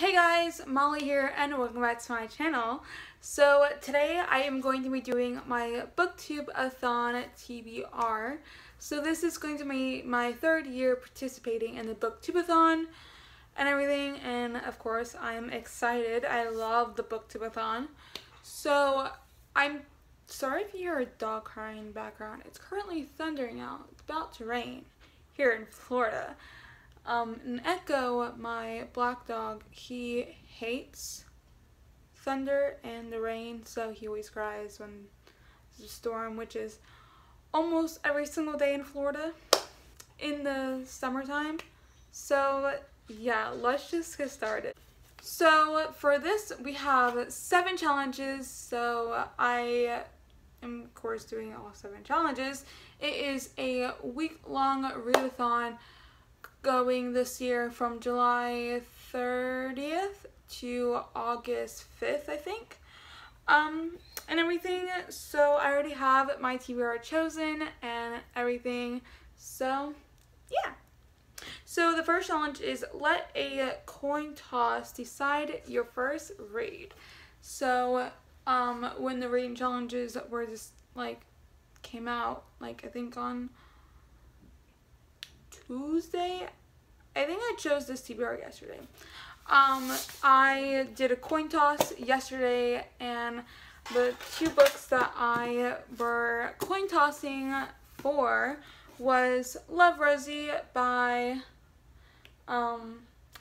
Hey guys, Molly here and welcome back to my channel. So today I am going to be doing my Booktubeathon TBR. So this is going to be my third year participating in the Booktubeathon and everything, and of course I'm excited. I love the Booktubeathon. So I'm sorry if you hear a dog crying in the background. It's currently thundering out. It's about to rain here in Florida. And Echo, my black dog, he hates thunder and the rain, so he always cries when there's a storm, which is almost every single day in Florida in the summertime. So yeah, let's just get started. So for this we have 7 challenges, so I am of course doing all 7 challenges. It is a week-long readathon going this year from July 30th to August 5th, I think, and everything. So I already have my TBR chosen and everything, so yeah. So the first challenge is let a coin toss decide your first read. So when the reading challenges were just came out, I think on Tuesday, I think I chose this TBR yesterday. I did a coin toss yesterday, and the 2 books that I were coin tossing for was Love, Rosie by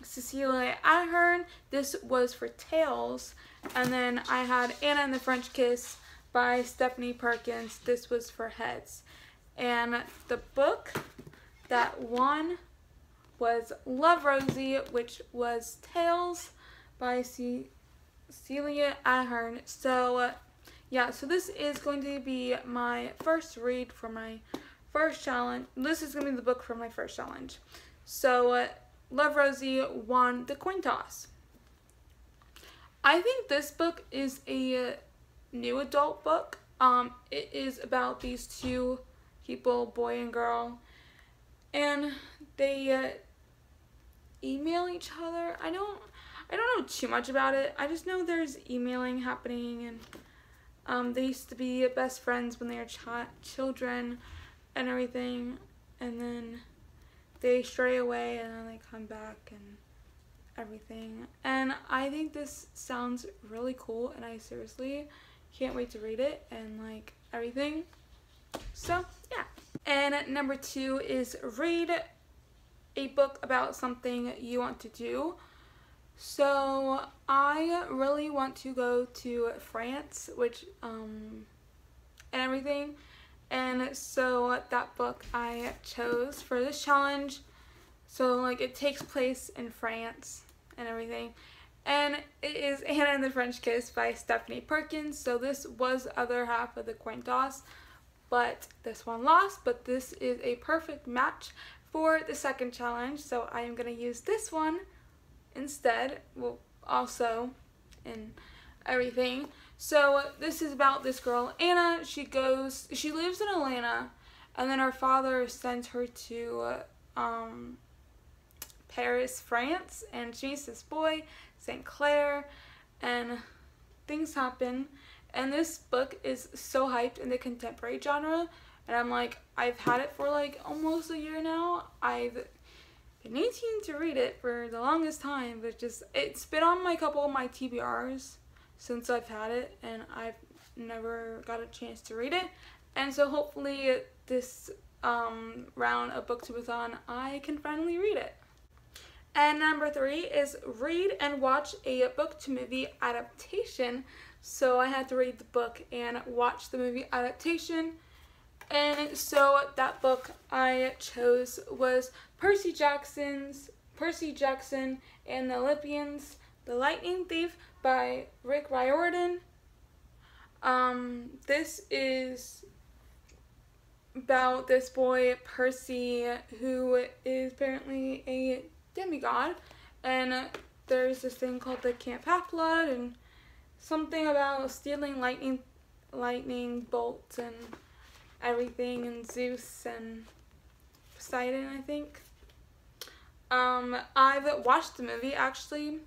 Cecilia Ahern. This was for tails. And then I had Anna and the French Kiss by Stephanie Perkins. This was for heads. And the book that won was Love, Rosie, which was Tales by Cecilia Ahern. So yeah, so this is going to be my first read for my first challenge. This is going to be the book for my first challenge. So Love, Rosie won the coin toss. I think this book is a new adult book. It is about these 2 people, boy and girl, and they email each other. I don't know too much about it. I just know there's emailing happening, and they used to be best friends when they were children and everything, and then they stray away and then they come back and everything. And I think this sounds really cool, and I seriously can't wait to read it and everything. So yeah. And number 2 is read a book about something you want to do. So I really want to go to France, which and everything, and so that book I chose for this challenge. So it takes place in France and everything, and it is Anna and the French Kiss by Stephanie Perkins. So this was the other half of the coin toss, but this one lost. But this is a perfect match for the second challenge, so I am going to use this one instead, well, also in everything. So this is about this girl, Anna. She lives in Atlanta, and then her father sends her to Paris, France, and she meets this boy, St. Clair, and things happen. And this book is so hyped in the contemporary genre, and I've had it for almost a year now. I've been needing to read it for the longest time, but it's been on a couple of my TBRs since I've had it, and I've never got a chance to read it. And so hopefully this round of Booktubeathon I can finally read it. And number 3 is read and watch a book-to-movie adaptation. So I had to read the book and watch the movie adaptation. And so that book I chose was Percy Jackson and the Olympians, The Lightning Thief by Rick Riordan. This is about this boy, Percy, who is apparently a demigod, and there's this thing called the Camp Half-Blood, and something about stealing lightning bolts and everything, and Zeus and Poseidon, I think. I've watched the movie actually,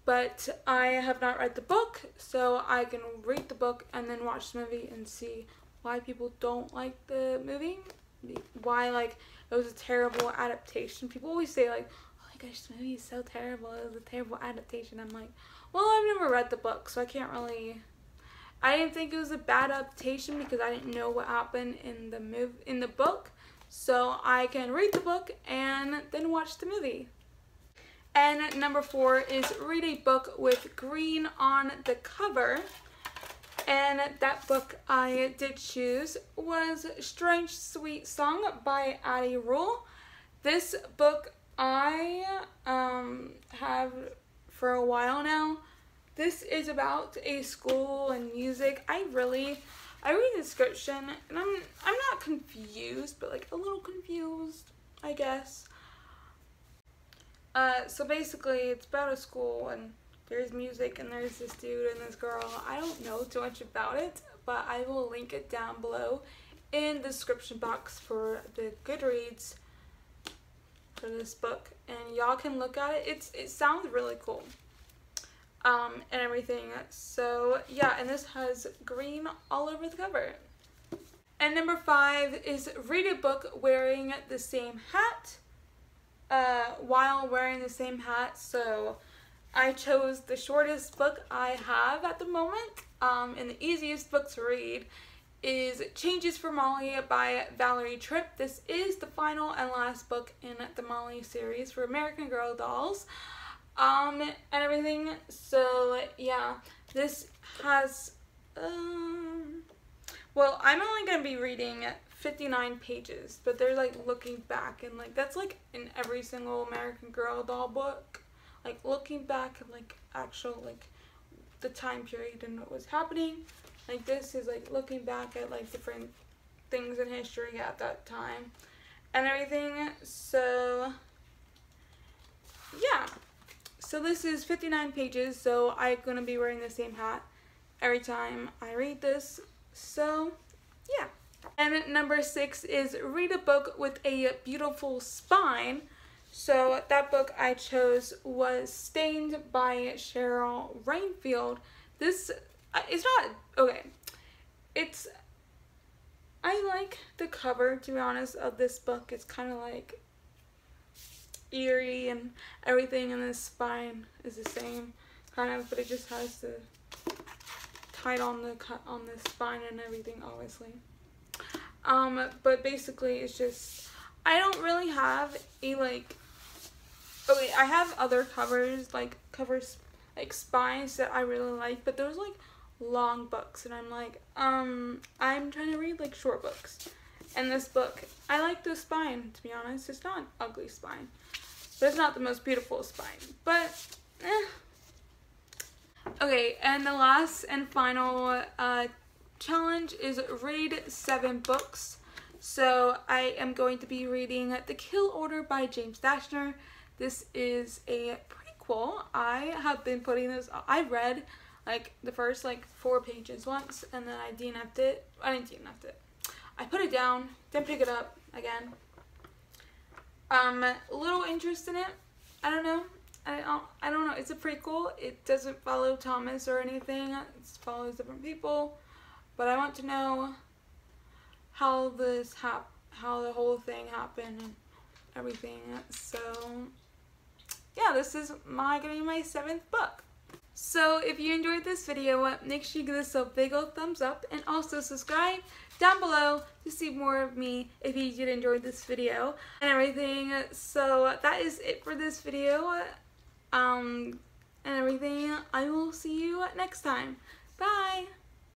but I have not read the book, so I can read the book and then watch the movie and see why people don't like the movie, why like it was a terrible adaptation. People always say like, oh my gosh, this movie is so terrible, it was a terrible adaptation. I'm like, well, I've never read the book, so I can't really, I didn't think it was a bad adaptation because I didn't know what happened in the book, so I can read the book and then watch the movie. And number 4 is read a book with green on the cover. And that book I did choose was Strange Sweet Song by Addie Rule. This book I have for a while now. This is about a school and music. I read the description and I'm not confused, but like a little confused, I guess. So basically it's about a school and there's music and there's this dude and this girl. I don't know too much about it, but I will link it down below in the description box for the Goodreads for this book, and y'all can look at it. It sounds really cool. And everything. So yeah, and this has green all over the cover. And number 5 is read a book wearing the same hat. While wearing the same hat, so I chose the shortest book I have at the moment, and the easiest book to read is Changes for Molly by Valerie Tripp. This is the final and last book in the Molly series for American Girl dolls, and everything. So yeah, this has, well, I'm only going to be reading 59 pages, but they're like looking back, and like that's like in every single American Girl doll book, like looking back at like actual like the time period and what was happening. Like this is like looking back at like different things in history at that time and everything. So yeah, so this is 59 pages, so I'm gonna be wearing the same hat every time I read this. So yeah. And number 6 is read a book with a beautiful spine. So that book I chose was Stained by Cheryl Rainfield. This, it's not, okay, I like the cover, to be honest, of this book. It's kind of like eerie and everything, and the spine is the same, kind of, but it just has the tight on the spine and everything, obviously. But basically it's just, I don't really have a like, okay, I have other covers, like spines that I really like, but those like long books, and I'm like, I'm trying to read like short books, and this book, I like the spine, to be honest. It's not an ugly spine, but it's not the most beautiful spine, but Okay, and the last and final challenge is read 7 books. So I am going to be reading The Kill Order by James Dashner. This is a prequel. I have been putting this, I read like the first like 4 pages once, and then I DNF'd it. I didn't DNF it. I put it down, didn't pick it up again. A little interest in it. I don't know. I don't know. It's a prequel. It doesn't follow Thomas or anything. It follows different people. But I want to know how the whole thing happened and everything. So yeah, this is gonna be my 7th book. So if you enjoyed this video, make sure you give this a big old thumbs up, and also subscribe down below to see more of me if you did enjoy this video and everything. So that is it for this video, and everything. I will see you next time. Bye!